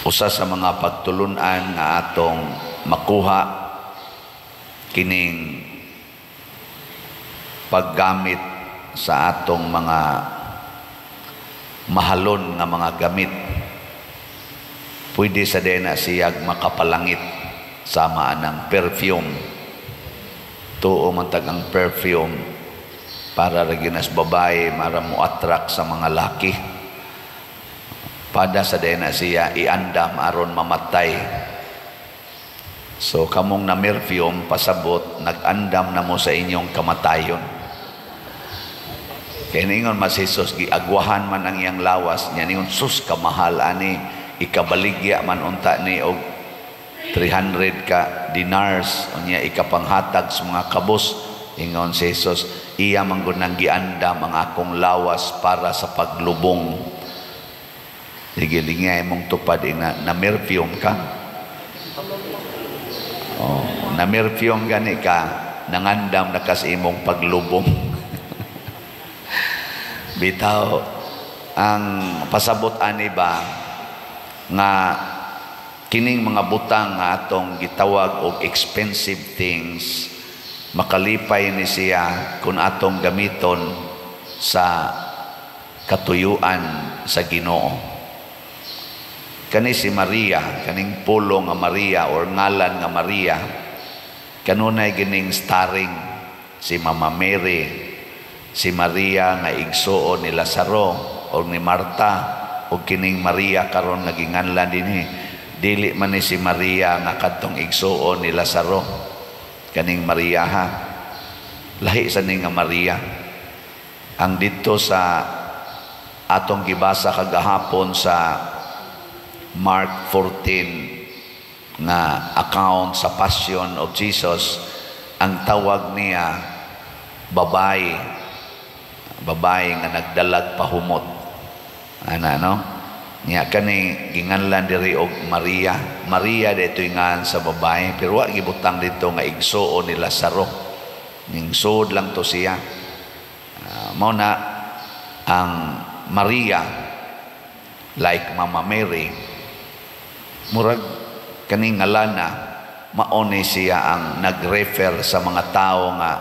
Usa sa mga pagtulunan nga atong makuha kining paggamit sa atong mga mahalon nga mga gamit, pwede sa dena siyag makapalangit sama ng perfume. Tuo man tag ang perfume para ra ginas babae mara mo attract sa mga laki. Pada sa dena siya iandam aron mamatay. So kamong na perfume pasabot nagandam na mo sa inyong kamatayon. Kaya ningon mas Jesus, giagwahan man ang iyang lawas niya, ningon sus kamahal ani, ikabaligya man unta ni og 300 ka dinars, o niya ikapanghatag sa mga kabos. Ingon si Jesus, iya man gud nang giandam ang akong lawas para sa paglubong. Ligay mong tupad na perfume ka. Oh, na perfume gani ka, nangandam na kasi imong paglubong. Bitaw, ang pasabot ani ba nga kining mga butang nga atong gitawag og expensive things, makalipay ni siya kung atong gamiton sa katuyuan sa Ginoo. Kani si Maria, kaning pulo nga Maria or ngalan nga Maria, kanunay gining starring si Mama Mary, si Maria nga igsuon ni Lazaro o ni Marta, o kining Maria karon nga ginganlan dinhi. Dili man ni si Maria nga kadtong igsuon ni Lazaro, kaning Maria ha. Lahi sa ni nga Maria. Ang dito sa atong gibasa kagahapon sa Mark 14 nga account sa Passion of Jesus, ang tawag niya babae nga nagdalag pahumot. Ana no? Niya kani ginganlan diri og Maria. Maria dito'y ngan sa babae, pero wa gibutang dito nga igsuon ni Lazaro. Ning suod lang to siya. Mao na ang Maria, like Mama Mary, murag kaning ngalana, mauni siya ang nag-refer sa mga tao nga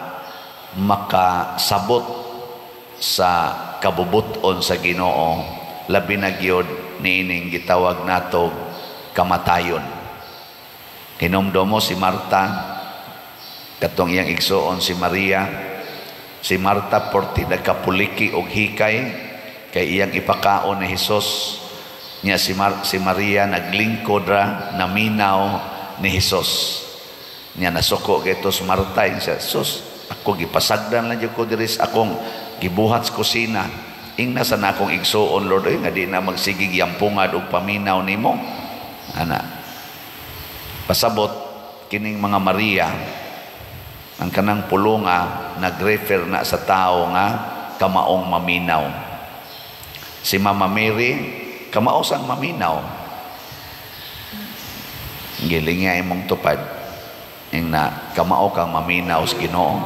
makasabot sa kabubuton sa Ginoo, labi na gyud niining gitawag nato kamatayon. Hinumdomo si Marta, katong iyang igsuon si Maria. Si Marta porti nagkapuliki og hikay kay iyang ipakaon ni Hesus. Nya si Maria naglingkod ra, naminaw ni Hesus. Nya nasuko getos Marta, siya, sus, ako gipasagdan lang jud ko diri sa akong gibuhat sa kusina. Ingna sa nakong igsuon Lord, nga di na magsigig yampungad og paminaw nimo. Ana. Pasabot kining mga Maria, ang kanang pulonga nagrefer na sa tao nga kamaong maminaw. Si Mama Mary kamaos ang maminaw. Giling nga imong tupad ing na kamao kang maminaw sa Ginoo.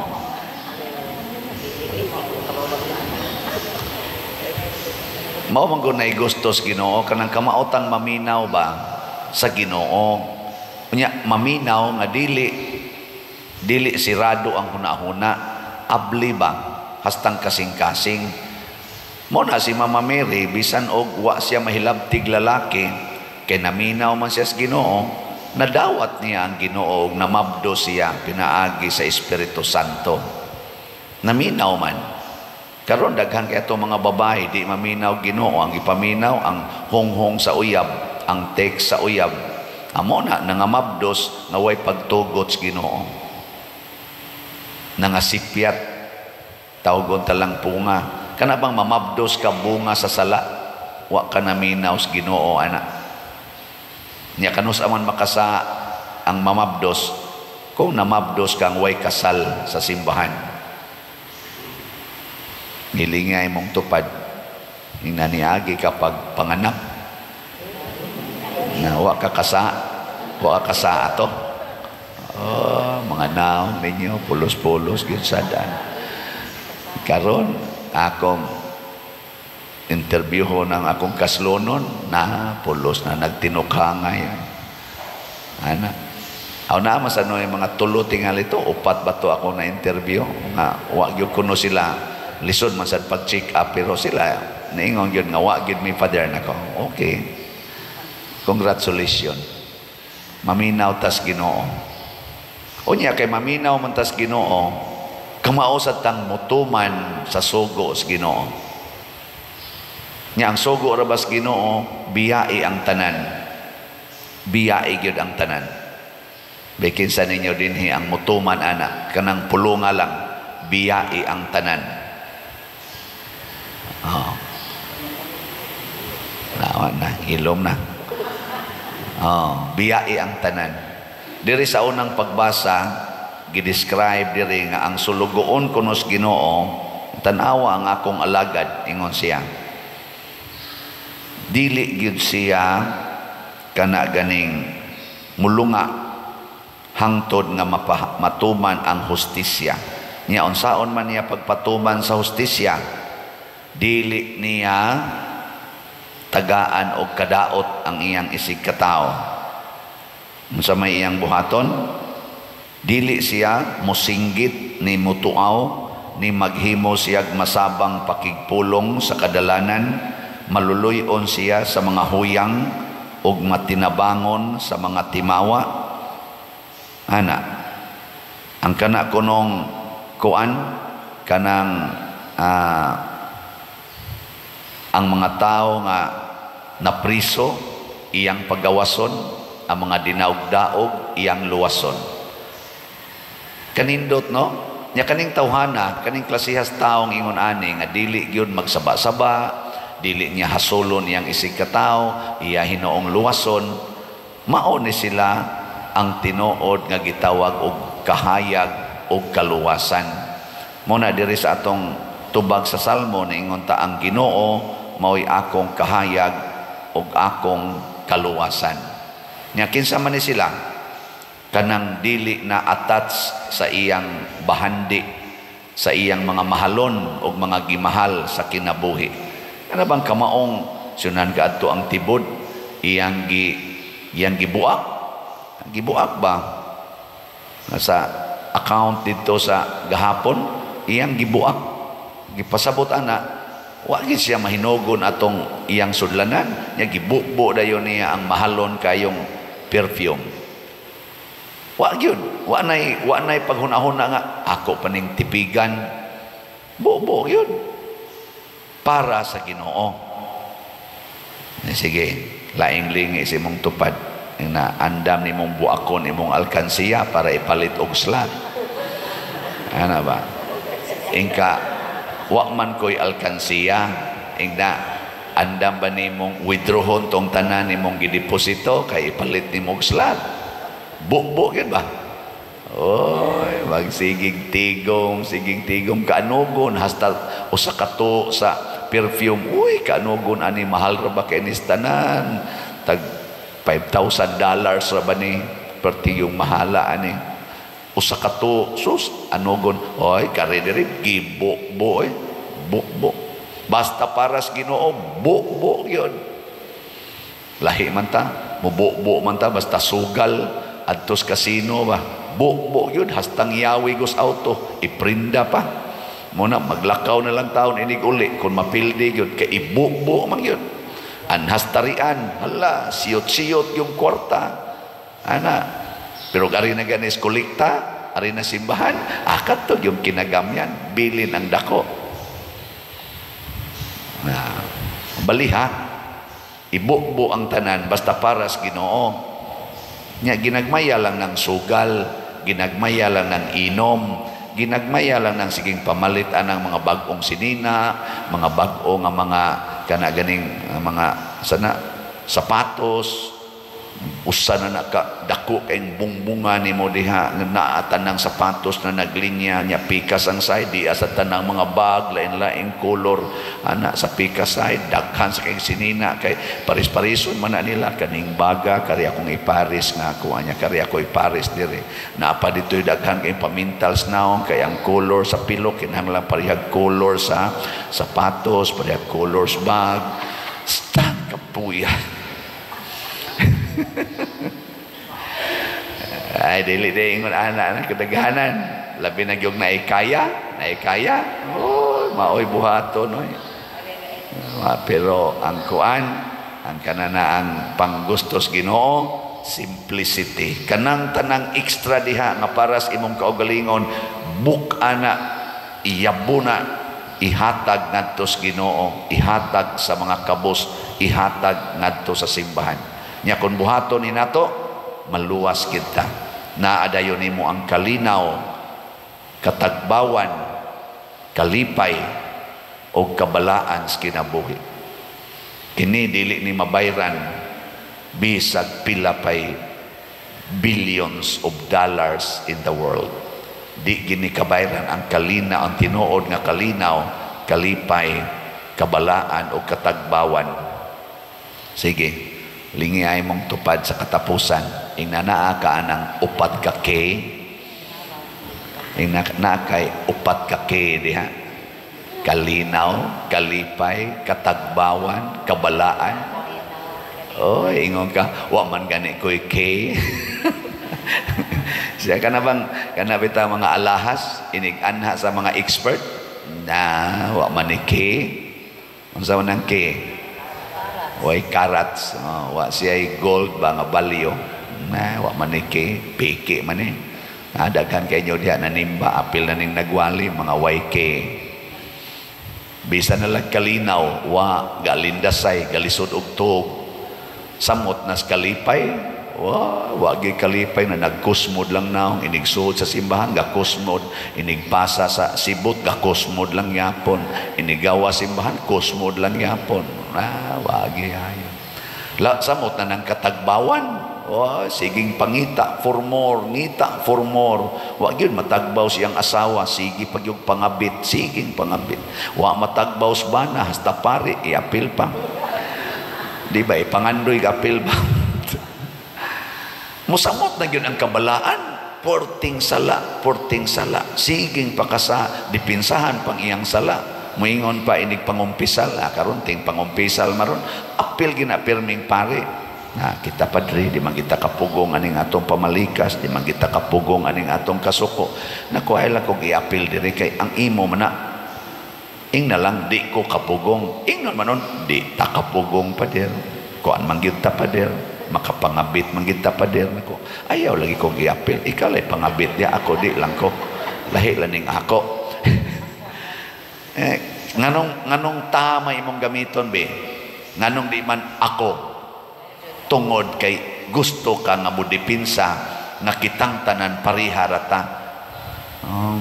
Mao man gud nay gusto sa Ginoo kanang kamaotang maminaw ba sa Ginoo. Unya maminaw nga dili sirado ang hunahuna, abli ba hastang kasing-kasing. Mo na si Mama Mary, bisan og wa siya mahilabtig lalaki, kay naminaw man siya sa Ginoo, nadawat niya ang Ginoo og namabdo siya pinaagi sa Espiritu Santo. Naminaw man. Karon daghan kay atong mga babae di maminaw Ginoo, ang ipaminaw ang honghong sa uyab, ang text sa uyab. Amo na nangamabdos nga way pagtugot sa Ginoo. Nangasipyat tawgon talang punga. Kana bang mamabdos ka bunga sa sala, wa ka naminaw sa Ginoo ana. Nya kanus aman makasa ang mamabdos kung namabdos kang way kasal sa simbahan. Nilingay mong tupad inaniagi kapag panganak na wa ka kasa ato. Oh, mga naong ninyo pulos-pulos gyud sada. Karon akong interview ho ng akong kaslonon na pulos na nagtinukhangay. Ana. Aw na masano yung mga tulo tingali to, upat ba to ako na interview nga wa gyud kuno sila lisod man sad pag check up pero sila niingon gyud nga wa gyud mi father nako. Okay. Congratulations. Maminaw tas Ginoo. Unya kay maminaw man tas Ginoo, kamao sa tang mutuman sa sugo sa Ginoo. Nya ang sugo ra bas Ginoo, biyai ang tanan. Biyai gyud ang tanan. Bikin sa ninyo dinhi ang mutuman anak kanang pulunga lang, biyai ang tanan. Oh. Nawan na, ilom na. Oh, biyai ang tanan. Diri sa unang pagbasa, gidescribe diri nga ang sulugoon kuno sa Ginoo, tan-awa ang akong alagad, ingon siya. Dili gyud siya kana ganing mulunga hangtod nga matuman ang hustisya. Nya unsaon man niya pagpatuman sa hustisya, dili niya tagaan og kadaot ang iyang isig katao. Unsa may iyang buhaton? Dili siya mosinggit ni mutuaw ni maghimo siyag masabang pakigpulong sa kadalanan, maluluyon siya sa mga huyang ug matinabangon sa mga timawa. Ana, ang kana kunong kuan kanang ang mga tao nga napriso iyang pagawason, ang mga dinaog-daog iyang luwason. Kanindot no? Nya kaning tawhana, kaning klasihas taong ingon ani nga dili gyud magsaba-saba, dili niya hasulon iyang isig katao, iya hinoong luwason, mao ni sila ang tinuod nga gitawag og kahayag og kaluwasan. Muna diri sa atong tubag sa Salmo niingon ta ang Ginoo mao'y akong kahayag og akong kaluwasan. Nya kinsa man ni sila kanang dili na attach sa iyang bahandi, sa iyang mga mahalon og mga gimahal sa kinabuhi. Ano bang kamaong sunan kaadto ang tibod iyang gibuak? Gibuak ba? Nasa account dito sa gahapon, iyang gibuak. Gipasabot ana, wa gid siya mahinugon atong iyang sudlanan. Nya gibubo dayon niya ang mahalon kayong perfume. Wa gyud, wa nay paghunahon nga ako paning tipigan. Bubo gyud. Para sa Ginoo. Sige, laing-lingi si mong tupad. Na andam ni mong buakon imong alkansiya para ipalit og slot. Ano ba? Ingka wa man ko'y alkansiya, ingna andam ba ni mong withdrawon tong tanan imong gideposito kay ipalit ni mong slot. Bukbo yun ba? Oy, magsigig tigong kaanugon hasta usa ka to sa perfume. Uy, kaanugon ani mahal ra ba kay tanan? Tag $5,000 ra ba ni perti yung mahala ani usa ka to sus anugon oy kare diri gibukbo bukbo basta para sa Ginoo bukbo yun lahi man ta mubukbo man ta basta sugal adtos kasino ba bukbo yun hastang yawi gos auto iprinda pa muna maglakaw na lang taon inig uli kung mapildi yun kay ibukbo man yun anhastarian, hala, siyot-siyot yung kwarta. Ana, pero ari na ganis kolekta, ari na simbahan, akat to yung kinagamyan, bilin ang dako. Baliha, ibukbo ang tanan, basta para sa Ginoo. Nya, ginagmaya lang ng sugal, ginagmaya lang ng inom, ginagmaya lang ng siging pamalitan ng mga bagong sinina, mga bago nga mga kana ganing mga sana sapatos usa na nakadako kayong bungbunga ni mo diha na tanang sapatos na naglinya nya pikas ang side di sa tanang mga bag lain-laing color ana sa pikas side daghan sa kayong sinina kay paris-parison man na nila kaning baga kari akong iparis nga ako anya kari ako iparis dire na pa ditoy daghan kayong pamintals naong kay ang color sa pilo kinahanglan parehag color sa sapatos parehag colors bag stand kapuya. Ay dili ingon anak kadaghanan labi na gyud naikaya oh maoy buhaton oy pero ang kuan ang kanana ang panggustos Ginoo simplicity kanang tanang extra diha nga paras imong kaugalingon book ana iyabuna ihatag ngadto sa Ginoo ihatag sa mga kabos ihatag ngadto sa simbahan nya kun buhaton ni nato maluwas kita na adayon nimo ang kalinaw katagbawan kalipay o kabalaan sa kinabuhi kini dili ni mabayran bisag pila pay billions of dollars in the world di gini kabayran ang kalinaw ang tinuod nga kalinaw kalipay kabalaan o katagbawan sige lingay mong tupad sa katapusan inanaa ka anang upat ka K inanaa kay upat ka K diha kalinaw kalipay katagbawan kabalaan oh ingon ka wa man gani koy K siya ka na bang kanabita mga alahas inig-anha sa mga expert na wa man ni K unsa man ang K way carats wa siya gold ba nga balyo na wa man ni K piki man eh daghan kay nyo diha nanimba apil na ning nagwali mga YK bisa na lang kalinaw wa galindasay galisod og tuog samot nas kalipay wa gi kalipay na nagkusmod lang naong inigsuod sa simbahan gakusmod inigpasa sa sibot gakusmod lang yapon inigawa simbahan kusmod lang yapon wa gi ayo la samot na nang katagbawan siging pangita for more ngita for more wa gyud matagbaw siyang asawa sige pagyug pangabit siging pangabit wa matagbaw sa bana hasta pare iapil pa di ba ipangandoy kapil ba musamot na gyud ang kabalaan porting sala siging pakasa dipinsahan pang iyang sala muingon pa inig pangumpisal karon ting pangumpisal maron apil ginapirming pare kita padre di man kita kapugong aning atong pamalikas di man kita kapugong aning atong kasuko nakuha lang kog iapil diri kay ang imo man na ing na lang di ko kapugong ing naman di ta kapugong pader kuan man gyud ta pader makapangabit man gyud ta pader nako ayaw lagi kog iapil ikalay pangabit ya ako di lang ko lahi laning ako nganong tama imong gamiton be nganong di man ako tungod kay gusto ka nga modipinsa nga kitang tanan pariharata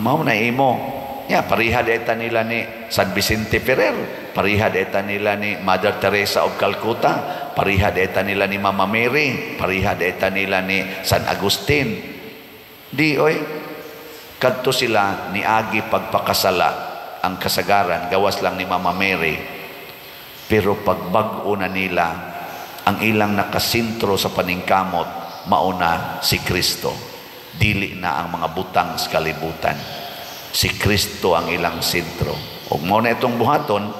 mao na imo pariha deta nila ni San Vicente Ferrer pariha deta nila ni Mother Teresa of Calcutta pariha deta nila ni Mama Mary pariha deta nila ni San Agustin di oy kadto sila ni agi pagpakasala ang kasagaran gawas lang ni Mama Mary pero pagbag-o na nila ang ilang nakasintro sa paningkamot mauna si Kristo dili na ang mga butang sa kalibutan si Kristo ang ilang sintro ug mao na itong buhaton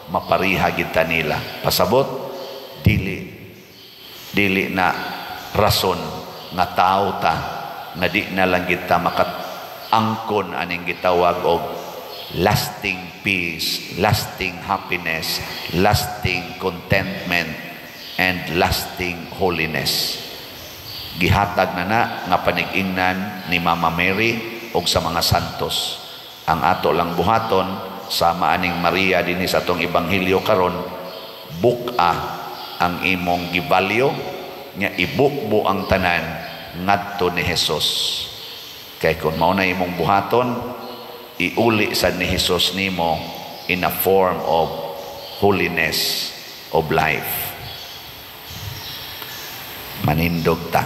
mapariha kita nila pasabot dili na rason nga tao ta nga di na lang kita makatangkon aning gitawag og lasting peace lasting happiness lasting contentment and lasting holiness gihatag na nga panig-ingnan ni Mama Mary o sa mga santos ang ato lang buhaton sa maaning Maria dinhi sa atong ebanghelyo karon buka ang imong gibalyo nya ibukbo ang tanan ngadto ni Hesus kay kun mao na imong buhaton iuli sad ni Hesus nimo in a form of holiness of life. manindog ta.